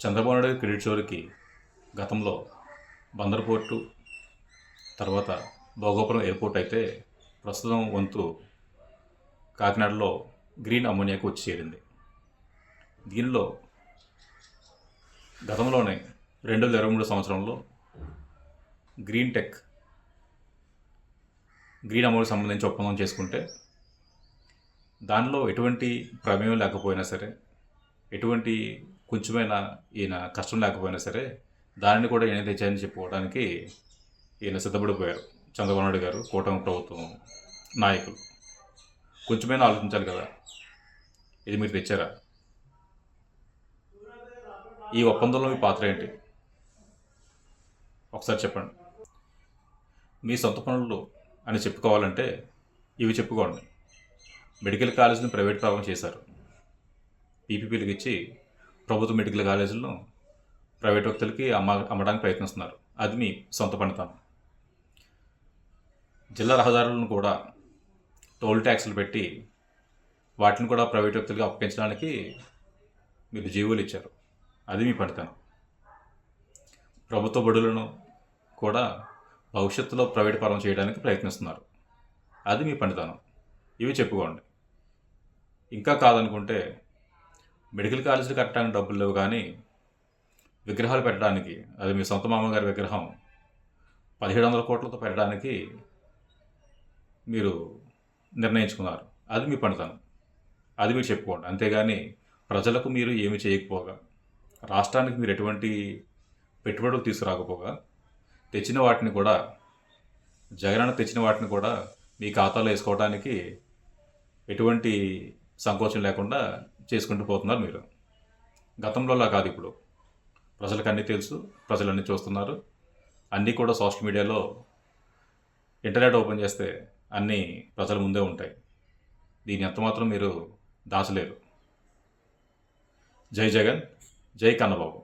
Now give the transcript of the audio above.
Chandrababu Naidu credit స్టోర్కి గతంలో Bandar port, తర్వాత భోగాపురం ఎయిర్పోర్ట్ అయితే ప్రస్తుతం వంతు కాకినాడలో గ్రీన్ అమ్మోనియాకు వచ్చి చేరింది. దీనిలో గతంలోనే 2023 సంవత్సరంలో గ్రీన్ టెక్ గ్రీన్ అమ్మోనికి సంబంధించి ఒప్పందం చేసుకుంటే దానిలో ఎటువంటి ప్రమేయం లేకపోయినా సరే, ఎటువంటి కొంచెమైన ఈయన కష్టం లేకపోయినా సరే దానిని కూడా ఈయన తెచ్చారని చెప్పుకోవడానికి ఈయన సిద్ధపడిపోయారు. చంద్రబాబు నాయుడు గారు, కూటమి ప్రభుత్వం నాయకులు కొంచెమైనా ఆలోచించాలి కదా, ఇది మీరు తెచ్చారా? ఈ ఒప్పందంలో మీ పాత్ర ఏంటి ఒకసారి చెప్పండి. మీ సొంత పనులు అని చెప్పుకోవాలంటే ఇవి చెప్పుకోండి. మెడికల్ కాలేజీని ప్రైవేట్ ప్రారం చేశారు. పీపీపీలకు ఇచ్చి ప్రభుత్వ మెడికల్ కాలేజీలను ప్రైవేట్ వ్యక్తులకి అమ్మడానికి ప్రయత్నిస్తున్నారు. అది మీ సొంత పనితనం. జిల్లా రహదారులను కూడా టోల్ ట్యాక్స్లు పెట్టి వాటిని కూడా ప్రైవేట్ వ్యక్తులకి అప్పగించడానికి మీరు జీవోలు ఇచ్చారు. అది మీ పనితనం. ప్రభుత్వ బడులను కూడా భవిష్యత్తులో ప్రైవేట్ పరం చేయడానికి ప్రయత్నిస్తున్నారు. అది మీ పనితనం. ఇవి చెప్పుకోండి. ఇంకా కాదనుకుంటే మెడికల్ కాలేజీలు కట్టడానికి డబ్బులు లేవు, కానీ విగ్రహాలు పెట్టడానికి, అది మీ సొంత మామగారి విగ్రహం 1700 కోట్లతో పెట్టడానికి మీరు నిర్ణయించుకున్నారు. అది మీ పనితనం. అది మీరు చెప్పుకోండి. అంతేగాని ప్రజలకు మీరు ఏమి చేయకపోగా, రాష్ట్రానికి మీరు ఎటువంటి పెట్టుబడులు తీసుకురాకపోగా, తెచ్చిన వాటిని కూడా జగనన్న తెచ్చిన వాటిని కూడా మీ ఖాతాలో వేసుకోవడానికి ఎటువంటి సంకోచం లేకుండా చేసుకుంటూ పోతున్నారు మీరు. గతంలోలా కాదు, ఇప్పుడు ప్రజలకు అన్నీ తెలుసు, ప్రజలు అన్నీ చూస్తున్నారు. అన్నీ కూడా సోషల్ మీడియాలో, ఇంటర్నెట్ ఓపెన్ చేస్తే అన్నీ ప్రజల ముందే ఉంటాయి. దీన్ని ఎంతమాత్రం మీరు దాచలేరు. జై జగన్, జై కన్నబాబు.